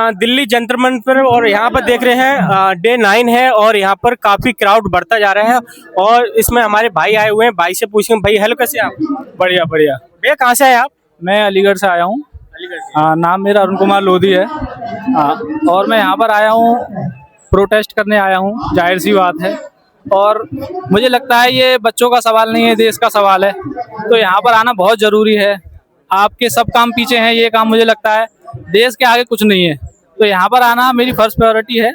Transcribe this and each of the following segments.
दिल्ली जंतर मंतर और यहाँ पर देख रहे हैं डे 9 है और यहाँ पर काफी क्राउड बढ़ता जा रहा है और इसमें हमारे भाई आए हुए हैं। भाई से पूछेंगे, भाई हेलो कैसे हैं आप? बढ़िया बढ़िया। भैया कहाँ से आए आप? मैं अलीगढ़ से आया हूँ। अलीगढ़ से। नाम मेरा अरुण कुमार लोधी है। और मैं यहाँ पर आया हूँ, प्रोटेस्ट करने आया हूँ, जाहिर सी बात है। और मुझे लगता है ये बच्चों का सवाल नहीं है, देश का सवाल है। तो यहाँ पर आना बहुत ज़रूरी है। आपके सब काम पीछे हैं, ये काम मुझे लगता है देश के आगे कुछ नहीं है। तो यहाँ पर आना मेरी फर्स्ट प्रायोरिटी है।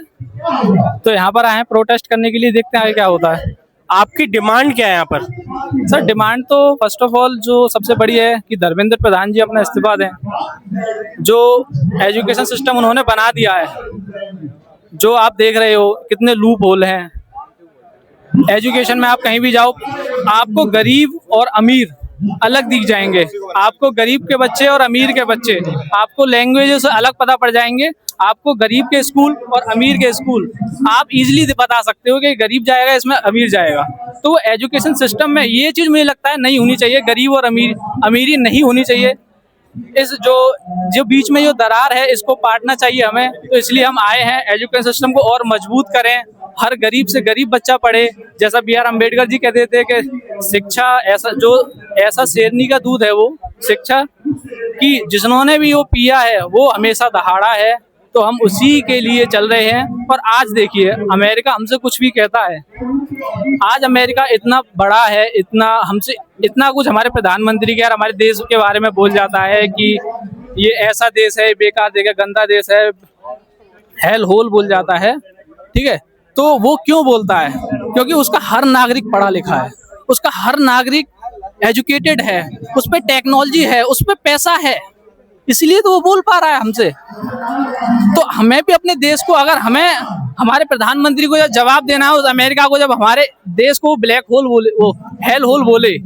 तो यहाँ पर आए हैं प्रोटेस्ट करने के लिए, देखते हैं आगे क्या होता है। आपकी डिमांड क्या है यहाँ पर? सर डिमांड तो फर्स्ट ऑफ ऑल जो सबसे बड़ी है कि धर्मेंद्र प्रधान जी अपना इस्तीफा दें। जो एजुकेशन सिस्टम उन्होंने बना दिया है, जो आप देख रहे हो कितने लूप होल हैं एजुकेशन में। आप कहीं भी जाओ आपको गरीब और अमीर अलग दिख जाएंगे, आपको गरीब के बच्चे और अमीर के बच्चे, आपको लैंग्वेज से अलग पता पड़ जाएंगे। आपको गरीब के स्कूल और अमीर के स्कूल आप इजीली बता सकते हो कि गरीब जाएगा इसमें अमीर जाएगा। तो एजुकेशन सिस्टम में ये चीज़ मुझे लगता है नहीं होनी चाहिए। गरीब और अमीरी नहीं होनी चाहिए। इस जो बीच में जो दरार है इसको पाटना चाहिए हमें। तो इसलिए हम आए हैं, एजुकेशन सिस्टम को और मजबूत करें, हर गरीब से गरीब बच्चा पढ़े। जैसा B.R. अम्बेडकर जी कहते थे कि शिक्षा ऐसा शेरनी का दूध है वो शिक्षा, कि जिन्होंने भी वो पिया है वो हमेशा दहाड़ा है। तो हम उसी के लिए चल रहे हैं। और आज देखिए अमेरिका हमसे कुछ भी कहता है। आज अमेरिका इतना बड़ा है, इतना कुछ हमारे प्रधानमंत्री के यार हमारे देश के बारे में बोल जाता है कि ये ऐसा देश है, बेकार देश है, गंदा देश है, हेल होल बोल जाता है। ठीक है, तो वो क्यों बोलता है? क्योंकि उसका हर नागरिक पढ़ा लिखा है, उसका हर नागरिक एजुकेटेड है, उस पर टेक्नोलॉजी है, उस पर पैसा है, इसलिए तो वो बोल पा रहा है हमसे। तो हमें भी अपने देश को, अगर हमें हमारे प्रधानमंत्री को जब जवाब देना है उस अमेरिका को, जब हमारे देश को ब्लैक होल बोले, वो हेल होल बोले,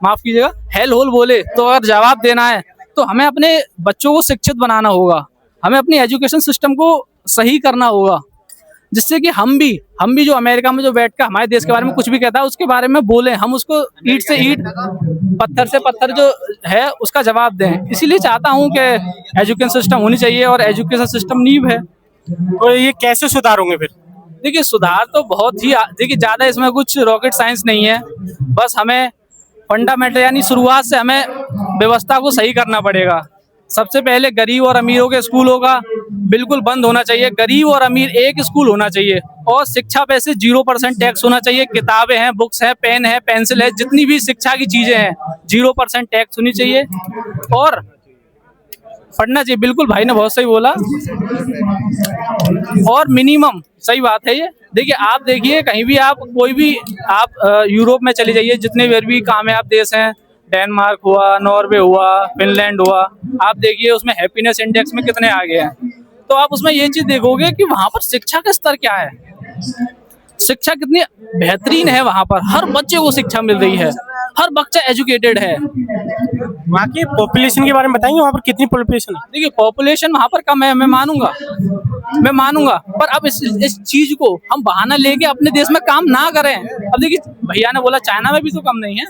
माफ कीजिएगा हेल होल बोले, तो अगर जवाब देना है तो हमें अपने बच्चों को शिक्षित बनाना होगा, हमें अपनी एजुकेशन सिस्टम को सही करना होगा, जिससे कि हम भी जो अमेरिका में जो बैठ कर हमारे देश के बारे में कुछ भी कहता है उसके बारे में बोलें, हम उसको ईंट से ईंट पत्थर से पत्थर जो है उसका जवाब दें। इसीलिए चाहता हूं कि एजुकेशन सिस्टम होनी चाहिए और एजुकेशन सिस्टम नींव है। तो ये कैसे सुधार होंगे फिर? देखिए सुधार तो बहुत ही, देखिए ज़्यादा इसमें कुछ रॉकेट साइंस नहीं है। बस हमें फंडामेंटल यानी शुरुआत से हमें व्यवस्था को सही करना पड़ेगा। सबसे पहले गरीब और अमीरों के स्कूलों का बिल्कुल बंद होना चाहिए। गरीब और अमीर एक स्कूल होना चाहिए और शिक्षा पे से 0% टैक्स होना चाहिए। किताबें हैं, बुक्स हैं, पेन है, पेंसिल है, जितनी भी शिक्षा की चीजें हैं 0% टैक्स होनी चाहिए और पढ़ना चाहिए। बिल्कुल भाई ने बहुत सही बोला। और मिनिमम सही बात है ये। देखिए आप देखिए कहीं भी आप कोई भी आप यूरोप में चले जाइए, जितने भी कामयाब देश हैं, डेनमार्क हुआ, नॉर्वे हुआ, फिनलैंड हुआ, आप देखिए उसमें हैप्पीनेस इंडेक्स में कितने आगे हैं। तो आप उसमें ये चीज देखोगे कि वहां पर शिक्षा का स्तर क्या है, शिक्षा कितनी बेहतरीन है। वहां पर हर बच्चे को शिक्षा मिल रही है, हर बच्चा एजुकेटेड है। वहाँ की पॉपुलेशन के बारे में बताएंगे, वहाँ पर कितनी पॉपुलेशन है? देखिए पॉपुलेशन वहां पर कम है, मैं मानूंगा, पर अब इस चीज को हम बहाना लेके अपने देश में काम ना करें। अब देखिए भैया ने बोला चाइना में भी तो कम नहीं है।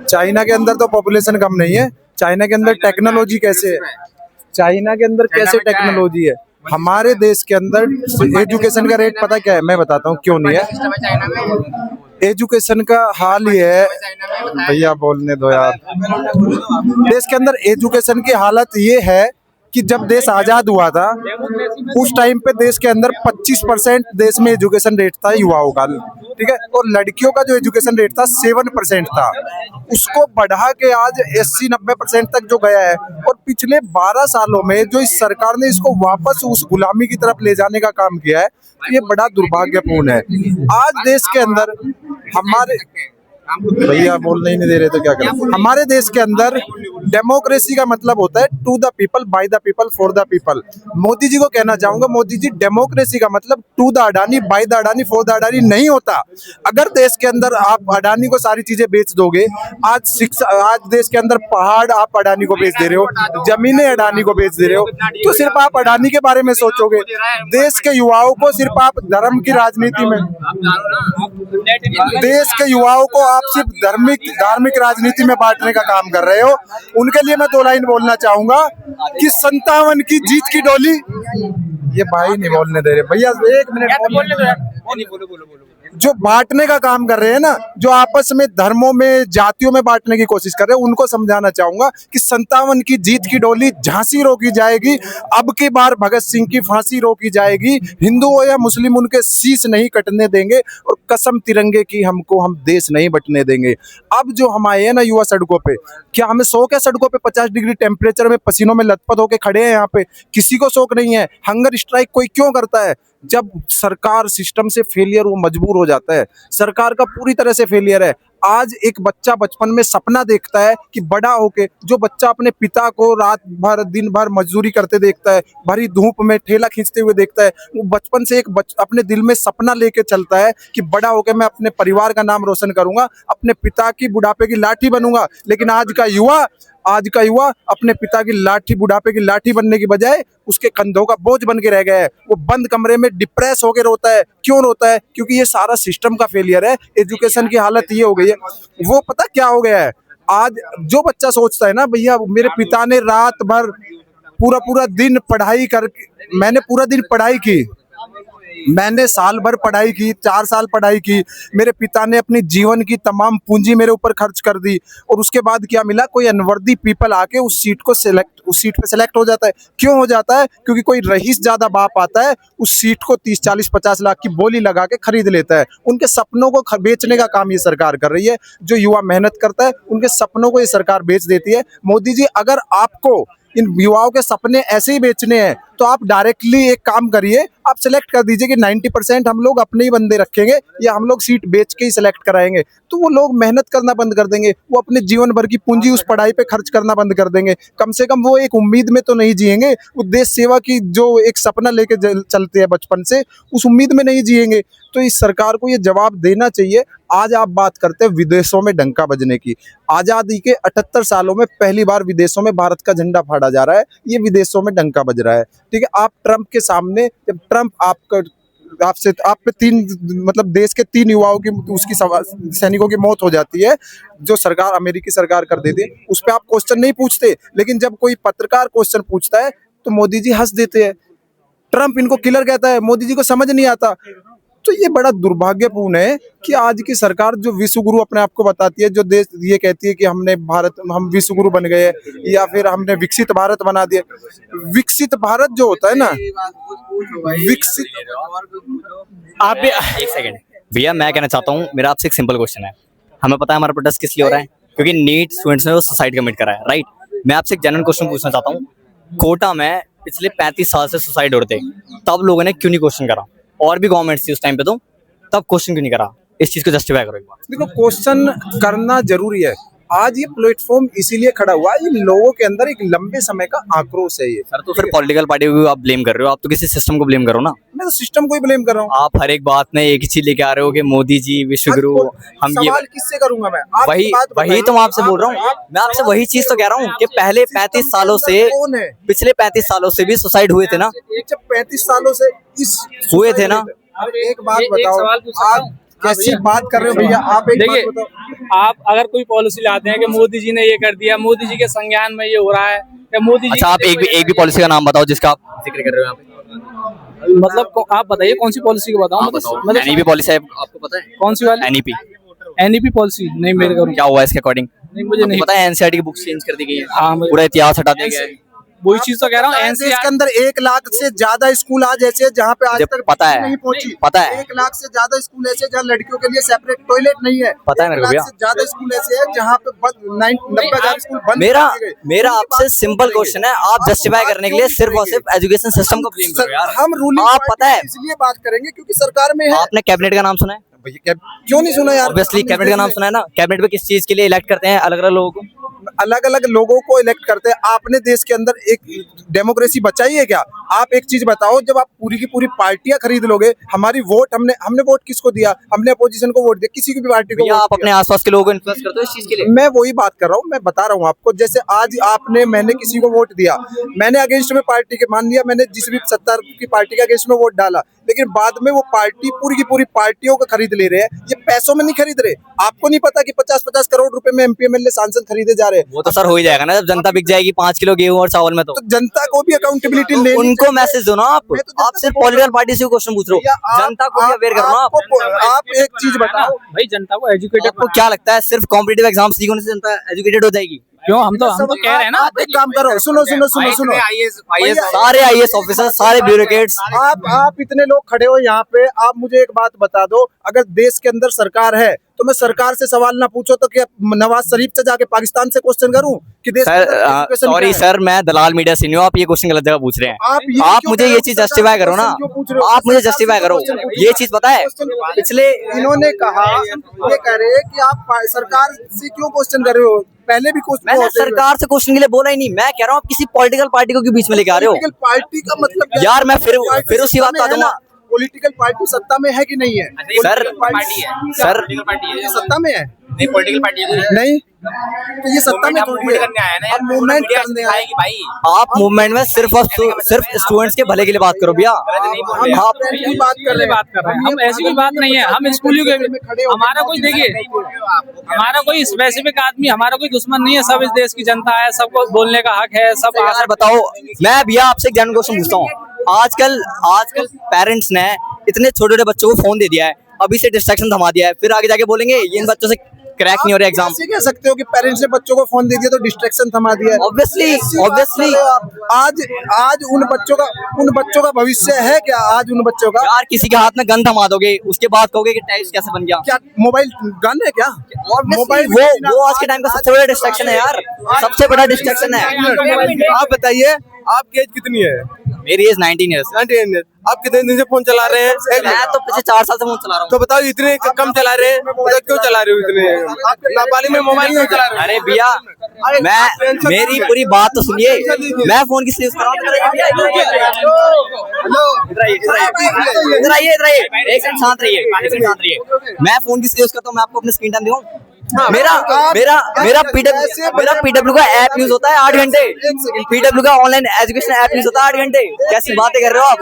चाइना के अंदर तो पॉपुलेशन कम नहीं है। चाइना के अंदर टेक्नोलॉजी कैसे है? चाइना के अंदर कैसे टेक्नोलॉजी है? हमारे देश के अंदर एजुकेशन का रेट पता क्या है? मैं बताता हूँ क्यों नहीं है। एजुकेशन का हाल ये है, भैया बोलने दो यार। देश के अंदर एजुकेशन की हालत ये है कि जब देश आजाद हुआ था उस टाइम पे देश के अंदर 25% देश में एजुकेशन रेट था युवाओं का, ठीक है, और लड़कियों का जो एजुकेशन रेट था 7% था। उसको बढ़ा के आज 80-90% तक जो गया है। और पिछले 12 सालों में जो इस सरकार ने इसको वापस उस गुलामी की तरफ ले जाने का काम किया है, ये बड़ा दुर्भाग्यपूर्ण है। आज देश के अंदर हमारे भैया बोलने ही नहीं दे रहे तो क्या करें। हमारे देश के अंदर डेमोक्रेसी का मतलब होता है to the people, by the people, for the people. Modi ji को कहना चाहूंगा, मोदी जी डेमोक्रेसी का मतलब to the Adani, by the Adani, for the Adani नहीं होता। अगर देश के अंदर आप अडानी को सारी चीजें बेच दोगे, आज देश के अंदर पहाड़ आप अडानी को बेच दे रहे हो, जमीनें अडानी को बेच दे रहे हो, तो सिर्फ आप अडानी के बारे में सोचोगे। देश के युवाओं को सिर्फ आप धर्म की राजनीति में, देश के युवाओं को आप सिर्फ धार्मिक राजनीति में बांटने का काम कर रहे हो, उनके लिए मैं 2 लाइन बोलना चाहूंगा कि 57 की जीत की डोली, ये भाई नहीं बोलने दे रहे भैया, 1 मिनट बोलने दो यार। जो बांटने का काम कर रहे हैं ना, जो आपस में धर्मों में जातियों में बांटने की कोशिश कर रहे हैं, उनको समझाना चाहूंगा कि 57 की जीत की डोली झांसी रोकी जाएगी, अब की बार भगत सिंह की फांसी रोकी जाएगी, हिंदू हो या मुस्लिम उनके शीश नहीं कटने देंगे, और कसम तिरंगे की हमको हम देश नहीं बटने देंगे। अब जो हम आए हैं ना युवा सड़कों पे, क्या हमें शौक है सड़कों पे 50 डिग्री टेम्परेचर में पसीनों में लथपथ होके खड़े हैं यहाँ पे? किसी को शौक नहीं है। हंगर स्ट्राइक कोई क्यों करता है? जब सरकार सिस्टम से फेलियर वो मजबूर हो जाता है। सरकार का पूरी तरह से फेलियर है। आज एक बच्चा बचपन में सपना देखता है कि बड़ा होके, जो बच्चा अपने पिता को रात भर दिन भर मजदूरी करते देखता है, भरी धूप में ठेला खींचते हुए देखता है, वो बचपन से अपने दिल में सपना लेके चलता है कि बड़ा होके मैं अपने परिवार का नाम रोशन करूंगा, अपने पिता की बुढ़ापे की लाठी बनूंगा। लेकिन आज का युवा अपने पिता की लाठी, बुढ़ापे की लाठी बनने की बजाय उसके कंधों का बोझ बन के रह गया है। वो बंद कमरे में डिप्रेस होकर रोता है। क्यों रोता है? क्योंकि ये सारा सिस्टम का फेलियर है। एजुकेशन की हालत ये हो गई है। वो पता क्या हो गया है, आज जो बच्चा सोचता है ना, भैया मेरे पिता ने रात भर पूरा दिन पढ़ाई करके, मैंने पूरा दिन पढ़ाई की, मैंने साल भर पढ़ाई की, 4 साल पढ़ाई की, मेरे पिता ने अपनी जीवन की तमाम पूंजी मेरे ऊपर खर्च कर दी, और उसके बाद क्या मिला? कोई अनवर्दी पीपल आके उस सीट पे सेलेक्ट हो जाता है। क्यों हो जाता है? क्योंकि कोई रईस ज्यादा बाप आता है, उस सीट को 30, 40, 50 लाख की बोली लगा के खरीद लेता है। उनके सपनों को बेचने का काम ये सरकार कर रही है। जो युवा मेहनत करता है, उनके सपनों को ये सरकार बेच देती है। मोदी जी, अगर आपको इन युवाओं के सपने ऐसे ही बेचने हैं तो आप डायरेक्टली एक काम करिए, आप सिलेक्ट कर दीजिए कि 90% हम लोग अपने ही बंदे रखेंगे, या हम लोग सीट बेच के ही सिलेक्ट कराएंगे। तो वो लोग मेहनत करना बंद कर देंगे, वो अपने जीवन भर की पूंजी उस पढ़ाई पे खर्च करना बंद कर देंगे। कम से कम वो एक उम्मीद में तो नहीं जिएंगे, वो देश सेवा की जो एक सपना लेके चलते हैं बचपन से, उस उम्मीद में नहीं जिएंगे। तो इस सरकार को ये जवाब देना चाहिए। आज आप बात करते हैं विदेशों में डंका बजने की। आजादी के 78 सालों में पहली बार विदेशों में भारत का झंडा फाड़ा जा रहा है, ये विदेशों में डंका बज रहा है। ठीक है, आप ट्रंप के सामने, जब ट्रंप आप पे 3 मतलब देश के 3 युवाओं की, उसकी सैनिकों की मौत हो जाती है, जो सरकार, अमेरिकी सरकार कर देती है, उस पर आप क्वेश्चन नहीं पूछते। लेकिन जब कोई पत्रकार क्वेश्चन पूछता है तो मोदी जी हंस देते हैं। ट्रंप इनको किलर कहता है, मोदी जी को समझ नहीं आता। तो ये बड़ा दुर्भाग्यपूर्ण है कि आज की सरकार जो विश्व गुरु अपने आप को बताती है, जो देश ये कहती है कि हम विश्व गुरु बन गए, या फिर हमने विकसित भारत बना दिया। विकसित भारत जो होता है ना, विकसित, आप भी एक सेकंड भैया, मैं कहना चाहता हूँ, मेरा आपसे एक सिंपल क्वेश्चन है। हमें पता है हमारा प्रोटेस्ट किस लिए हो रहा है, क्योंकि नीट स्टूडेंट्स ने वो सुसाइड कमिट करा है, राइट। मैं आपसे एक जनरल क्वेश्चन पूछना चाहता हूँ, कोटा में पिछले 35 साल से सुसाइड हो रहे थे, तब लोगों ने क्यों नहीं क्वेश्चन करा? और भी गवर्नमेंट थी उस टाइम पे, तो तब क्वेश्चन क्यों नहीं करा? इस चीज को जस्टिफाई करो एक बार। देखो, क्वेश्चन करना जरूरी है। आज ये प्लेटफॉर्म इसीलिए खड़ा हुआ है, इन लोगों के अंदर एक लंबे समय का आक्रोश है ये। सर, तो फिर पॉलिटिकल पार्टी को आप ब्लेम कर रहे हो, आप तो किसी सिस्टम को ब्लेम करो ना। मैं तो सिस्टम को ही ब्लेम कर रहा हूँ। आप हर एक बात में एक ही चीज लेके आ रहे हो कि मोदी जी विश्व गुरु, हम ये सवाल किससे करूंगा मैं? आप वही बात बताइए। तो मैं आपसे बोल रहा हूँ, मैं आपसे वही चीज तो कह रहा हूँ कि पहले 35 सालों से, कौन है? पिछले 35 सालों से भी सुसाइड हुए थे ना, जब 35 सालों से इस हुए थे ना। अब एक बात बताओ, सवाल पूछ सकता आप हूं? कैसी बात कर रहे हो भैया? आप एक देखिए, बात बताओ। आप अगर कोई पॉलिसी लाते हैं कि मोदी जी ने ये कर दिया, मोदी जी के संज्ञान में ये हो रहा है, या मोदी जी, अच्छा, आप एक भी पॉलिसी का नाम बताओ जिसका आप जिक्र कर रहे हो यहाँ पे। मतलब आप बताइए कौन सी पॉलिसी को बताऊं? मतलब एनईपी पॉलिसी आपको पता है? कौन सी वाली? एनईपी एनईपी पॉलिसी नहीं मेरे को क्या हुआ इसके अकॉर्डिंग? नहीं, मुझे नहीं पता है। एनसीईआरटी की बुक्स चेंज कर दी गई है, हाँ, मुझे- पूरा इतिहास हटा दिया गया है। वही चीज तो कह रहा हूँ। देश के अंदर 1 लाख से ज्यादा स्कूल आज ऐसे हैं जहाँ पे आज मुझे तक पता है, नहीं पहुंची। पता है। 1 लाख से ज्यादा स्कूल ऐसे जहाँ लड़कियों के लिए सेपरेट टॉयलेट नहीं है। पता है मेरे को 1 भैया। लाख से ज्यादा स्कूल ऐसे हैं जहाँ पे 90,000 स्कूल बंद मेरा कर दिए गए। मेरा उनकी आपसे बात सिंपल क्यों क्वेश्चन है, आप जस्टिफाई करने के लिए सिर्फ और सिर्फ एजुकेशन सिस्टम को ब्लेम करो यार। हम रूलिंग आप पता है, इसलिए बात करेंगे क्योंकि सरकार में है। आपने कैबिनेट का नाम सुना है? भैया क्यों नहीं सुना यार? ऑब्वियसली कैबिनेट का नाम सुना है ना। कैबिनेट में किस चीज के लिए इलेक्ट करते हैं अलग अलग लोगों को? अलग अलग लोगों को इलेक्ट करते हैं। आपने देश के अंदर एक डेमोक्रेसी बचाई है क्या? आप एक चीज बताओ, जब आप पूरी की पूरी पार्टियां खरीद लोगे, हमारी वोट हमने वोट किसको दिया? हमने अपोजिशन को वोट दिया, किसी की भी पार्टी को भैया वोट आप दिया। अपने आसपास के लोगों को इन्फ्लुएंस करते हो इस चीज के लिए? मैं वही बात कर रहा हूँ, मैं बता रहा हूँ आपको। जैसे आज मैंने किसी को वोट दिया, मैंने अगेंस्ट में पार्टी के, मान लिया मैंने जिस भी सत्ता की पार्टी के अगेंस्ट में वोट डाला, लेकिन बाद में वो पार्टी पूरी की पूरी पार्टियों को खरीद ले रहे हैं। ये पैसों में नहीं खरीद रहे। आपको नहीं पता कि 50-50 करोड़ रुपए में MP MLA सांसद खरीदे जा रहे हैं। वो तो सर हो ही जाएगा ना जब जनता बिक जाएगी 5 किलो गेहूं और चावल में। तो जनता को भी अकाउंटेबिलिटी ले उनको मैसेज दो ना आप सिर्फ पॉलिटिकल पार्टी से क्वेश्चन पूछ रहे हो, जनता को भी अवेयर करना आप एक चीज बताओ भाई, जनता को एजुकेटेड, आपको क्या लगता है सिर्फ कॉम्पिटिटिव एग्जाम सीख होने से जनता एजुकेटेड हो जाएगी? क्यों? हम तो कह रहे हैं ना। आप एक काम करो, सुनो सारे IAS ऑफिसर, सारे ब्यूरोक्रेट्स, आप इतने लोग खड़े हो यहाँ पे, आप मुझे एक बात बता दो, अगर देश के अंदर सरकार है तो मैं सरकार से सवाल ना पूछो तो क्या नवाज शरीफ से जाके पाकिस्तान से क्वेश्चन करूं कि देश सर सॉरी सर, मैं दलाल मीडिया से नहीं हूँ, आप ये क्वेश्चन गलत जगह पूछ रहे हैं। आप मुझे ये चीज जस्टिफाई करो ना, आप मुझे जस्टिफाई करो। ये चीज पता है पिछले इन्होंने कहा, ये कह रहे हैं कि आप सरकार से क्यों क्वेश्चन कर रहे हो, पहले भी मैंने सरकार से क्वेश्चन के लिए बोला ही नहीं। मैं कह रहा हूँ आप किसी पॉलिटिकल पार्टी को क्यों बीच में लेके आ रहे हो? पार्टी का मतलब यार मैं फिर उसी बात पे आ जाऊंगा। पॉलिटिकल पार्टी सत्ता में है कि नहीं है? सर सर ये सत्ता में है नहीं, पॉलिटिकल पार्टी है नहीं, तो ये सत्ता में थोड़ी है। अब मूवमेंट करने आए भाई। आप मूवमेंट में सिर्फ स्टूडेंट्स के भले के लिए बात करो भैया। आप की बात कर रहे हैं, हम ऐसी कोई बात नहीं है, हम स्कूलियों के, हमारा कोई देखिए, हमारा कोई स्पेसिफिक आदमी, हमारा कोई दुश्मन नहीं है, सब इस देश की जनता है, सबको बोलने का हक है, सब। यार बताओ, मैं भैया आपसे एक जनरल क्वेश्चन पूछता हूँ। आजकल पेरेंट्स ने इतने छोटे छोटे बच्चों को फोन दे दिया है, अभी से डिस्ट्रैक्शन थमा दिया है, फिर आगे जाके बोलेंगे ये इन बच्चों से क्रैक नहीं हो रहा एग्जाम। ऐसे कह सकते हो कि पेरेंट्स ने बच्चों को फोन दे दिया तो डिस्ट्रैक्शन थमा दिया है? ऑब्वियसली आज उन बच्चों का भविष्य है क्या? आज उन बच्चों का, यार किसी के हाथ में गन थमा दोगे, उसके बाद कहोगे कि टैक्स कैसे बन गया? क्या मोबाइल गन है क्या? मोबाइल वो आज के टाइम का सबसे बड़ा डिस्ट्रैक्शन है यार, सबसे बड़ा डिस्ट्रैक्शन है। आप बताइए, आपकी एज कितनी है? मेरी एज 19 ईयर्स। 19 ईयर्स। आप कितने दिन से फोन चला रहे हैं? मैं तो पिछले 4 साल से फोन चला रहा हूँ। तो बताओ इतने कम चला रहे हैं, तो क्यों चला रहे हो इतने? नाबालिग में मोबाइल क्यों चला रहे हो? अरे भैया, मेरी पूरी बात तो सुनिए, मैं फोन किस लिए यूज कर रहा हूँ? इधर आइए, एक सेकंड शांत रहिए। मैं फोन किस लिए यूज करता हूँ, मैं आपको अपने स्क्रीन टाइम दूँ। मेरा पीडब्ल्यू का ऐप यूज होता है 8 घंटे, पीडब्ल्यू का ऑनलाइन एजुकेशन ऐप यूज होता है 8 घंटे। कैसी बातें कर रहे हो आप?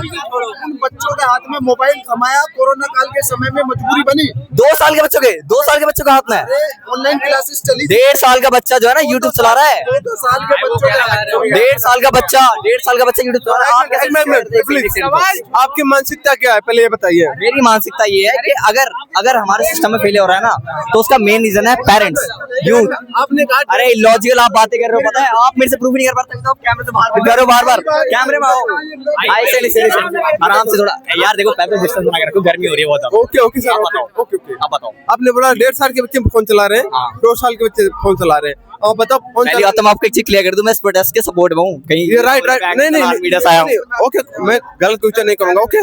उन बच्चों के हाथ में मोबाइल थमाया, कोरोना काल के समय में मजबूरी बनी। 2 साल के बच्चों के हाथ में ऑनलाइन क्लासेस चली, 1.5 साल का बच्चा जो है ना यूट्यूब चला रहा है। 2 साल के बच्चों के हाथ में 1.5 साल का बच्चा यूट्यूब चला रहा है। आपकी मानसिकता क्या है, पहले ये बताइए। मेरी मानसिकता ये है कि अगर हमारे सिस्टम में फेलियर हो रहा है ना, तो उसका मेन रीजन है पेरेंट्स, यूथ। आपने कहा अरे लॉजिकल आप बातें कर रहे हो, पता है आप मेरे से प्रूव नहीं कर पाते, तो आप कैमरे से बाहर करो, बार कैमरे में आओ। आराम से थोड़ा यार, देखो पहले डिस्टेंस बना के रखो, गर्मी हो रही है बहुत ज्यादा। ओके सर, आप बताओ। आपने बोला 1.5 साल के बच्चे फोन चला रहे हैं, 2 साल के बच्चे फोन चला रहे हैं, और बताओ फोन पहली बात तो मैं आपको एक चीज क्लियर कर दूं, मैं इस प्रोटेस्ट के सपोर्ट में हूँ। कहीं ये राइट नहीं मीडिया से आया हूँ। ओके, मैं गलत क्वेश्चन नहीं करूंगा। ओके,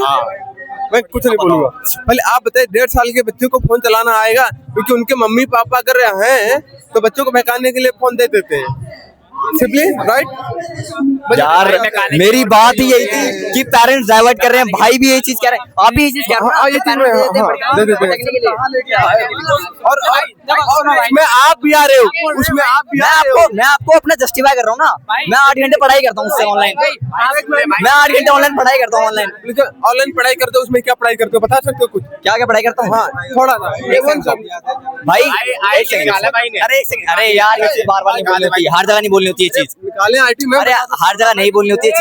मैं कुछ नहीं बोलूंगा। पहले आप बताइए, 1.5 साल के बच्चे को फोन चलाना आएगा? क्योंकि उनके मम्मी पापा अगर हैं तो बच्चों को बहकाने के लिए फोन दे देते हैं, सिंपली राइट। यार मेरी बात ही यही थी कि पेरेंट्स डाइवर्ट कर रहे हैं, भाई भी यही चीज कह रहे हैं, आप भी यही चीज कह रहे हैं। ये चीज दे देते हैं, और उसमें आप भी आ रहे हो, उसमें आप भी आ रहे हो। मैं आपको अपना जस्टिफाई कर रहा हूँ ना, मैं 8 घंटे पढ़ाई करता हूँ उससे ऑनलाइन, मैं 8 घंटे ऑनलाइन पढ़ाई करता हूँ। ऑनलाइन पढ़ाई करते हो, उसमें क्या पढ़ाई करते हो, बता सकते हो कुछ? क्या पढ़ाई करता हूँ? हाँ, थोड़ा सा भाई एक सेकंड, अरे यार ये बार बार नहीं बोलनी होती, हर जगह नहीं बोलनी होती ये चीज। निकाले IT में, अरे हर जगह नहीं बोलनी होती है।